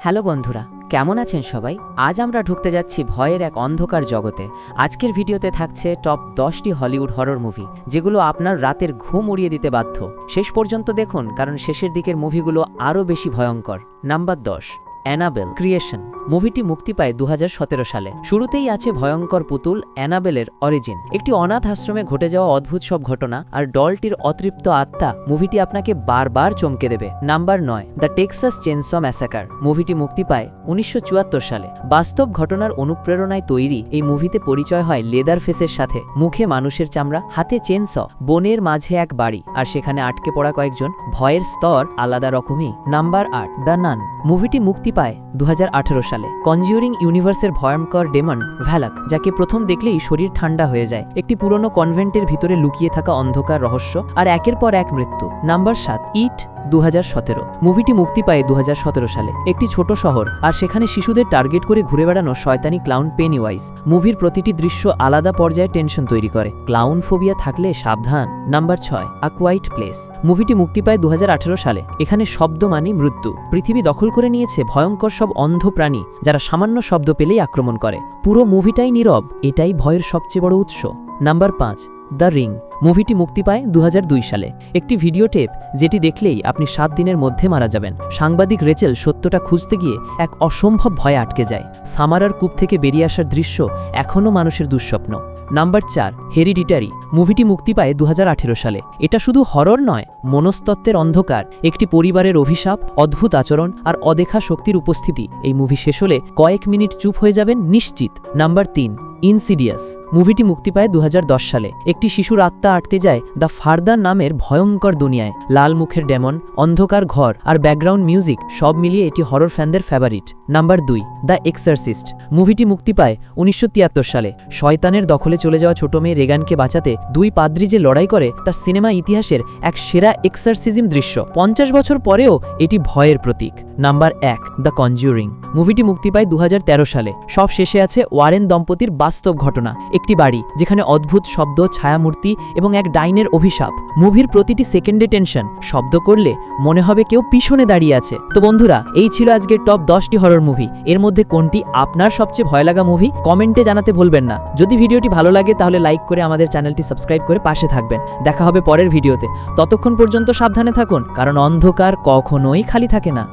Hello বন্ধুরা, কেমন আছেন সবাই? আজ আমরা ঢুকতে যাচ্ছি ভয়ের এক অন্ধকার জগতে। আজকের ভিডিওতে থাকছে টপ 10টি হলিউড হরর মুভি, যেগুলো আপনার রাতের ঘুম উড়িয়ে দিতে বাধ্য। শেষ পর্যন্ত দেখুন, কারণ শেষের দিকের মুভিগুলো আরও বেশি ভয়ঙ্কর। Number 10, Annabelle Creation. মুভিটি মুক্তি পায় 2017 সালে। শুরুতেই আছে ভয়ঙ্কর পুতুল অ্যানাবেলের অরিজিন, একটি অনাথ আশ্রমে ঘটে যাওয়া অদ্ভুত সব ঘটনা আর ডলটির অতৃপ্ত আত্মা মুভিটি আপনাকে বারবার চমকে দেবে। Number 9, the Texas Chainsaw Massacre. মুভিটি মুক্তি পায় 1974 সালে। বাস্তব ঘটনার অনুপ্রেরণায় তৈরি এই মুভিতে পরিচয় হয় লেদার ফেসের সাথে। মুখে মানুষের চামড়া, হাতে চেনস, বনের মাঝে এক বাড়ি, আর সেখানে আটকে পড়া কয়েকজন। ভয়ের স্তর আলাদা রকমই। নাম্বার 8, দ্য নান। মুভিটি মুক্তি পায় 2018 সালে। কনজিউরিং ইউনিভার্সের ভয়ঙ্কর ডেমন ভ্যালাক, যাকে প্রথম দেখলেই শরীর ঠান্ডা হয়ে যায়, একটি পুরনো কনভেন্টের ভিতরে লুকিয়ে থাকা অন্ধকার রহস্য আর একের পর এক মৃত্যু। নাম্বার 7, ইট 2017। মুভিটি মুক্তি পায় 2017 সালে। একটি ছোট শহর, আর সেখানে শিশুদের টার্গেট করে ঘুরে বেড়ানো শয়তানি ক্লাউন পেনিওয়াইজ। মুভির প্রতিটি দৃশ্য আলাদা পর্যায়ে টেনশন তৈরি করে। ক্লাউন ফোবিয়া থাকলে সাবধান। নাম্বার 6, আ কোয়াইট প্লেস। মুভিটি মুক্তি পায় 2018 সালে। এখানে শব্দ মানে মৃত্যু। পৃথিবী দখল করে নিয়েছে ভয়ঙ্কর সব অন্ধ প্রাণী, যারা সামান্য শব্দ পেলেই আক্রমণ করে। পুরো মুভিটাই নীরব, এটাই ভয়ের সবচেয়ে বড় উৎস। Number 5, the Ring. মুভিটি মুক্তি পায় 2002 সালে। একটি ভিডিও টেপ যেটি দেখলেই আপনি 7 দিনের মধ্যে মারা যাবেন। সাংবাদিক রেচেল সত্যটা খুঁজতে গিয়ে এক অসম্ভব ভয়ে আটকে যায়। সামারার কূপ থেকে বেরিয়ে আসার দৃশ্য এখনও মানুষের দুঃস্বপ্ন। Number 4, Hereditary. মুভিটি মুক্তি পায় 2018 সালে। এটা শুধু হরর নয়, মনস্তত্ত্বের অন্ধকার, একটি পরিবারের অভিশাপ, অদ্ভুত আচরণ আর অদেখা শক্তির উপস্থিতি। এই মুভি শেষ হলে কয়েক মিনিট চুপ হয়ে যাবেন নিশ্চিত। Number 3, insidious. মুভিটি মুক্তি পায় 2010 সালে। একটি শিশুর আত্মা আটকে যায় দ্য ফার্দার নামের ভয়ঙ্কর দুনিয়ায়। লাল মুখের ডেমন, অন্ধকার ঘর আর ব্যাকগ্রাউন্ড মিউজিক সব মিলিয়ে এটি হরর ফ্যানদের ফেভারিট। Number 2, the Exorcist. মুভিটি মুক্তি পায় 1973 সালে। শয়তানের দখলে চলে যাওয়া ছোট মেয়ে রেগানকে বাঁচাতে 2 পাদ্রী যে লড়াই করে, তা সিনেমা ইতিহাসের এক সেরা এক্সারসিজম দৃশ্য। 50 বছর পরেও এটি ভয়ের প্রতীক। Number 1, the conjuring. মুভিটি মুক্তি পায় 2013 সালে। সব শেষে আছে ওয়ারেন দম্পতির বাস্তব ঘটনা, একটি বাড়ি যেখানে অদ্ভুত শব্দ, ছায়ামূর্তি এবং এক ডাইনের অভিশাপ। মুভির প্রতিটি সেকেন্ডে টেনশন। শব্দ করলে মনে হবে কেউ পিছনে দাঁড়িয়ে আছে। তো বন্ধুরা, এই ছিল আজকের টপ 10টি হরর মুভি। এর মধ্যে কোনটি আপনার সবচেয়ে ভয় লাগা মুভি কমেন্টে জানাতে ভুলবেন না। যদি ভিডিওটি ভালো লাগে তাহলে লাইক করে আমাদের চ্যানেলটি সাবস্ক্রাইব করে পাশে থাকবেন। দেখা হবে পরের ভিডিওতে। ততক্ষণ পর্যন্ত সাবধানে থাকুন, কারণ অন্ধকার কখনোই খালি থাকে না।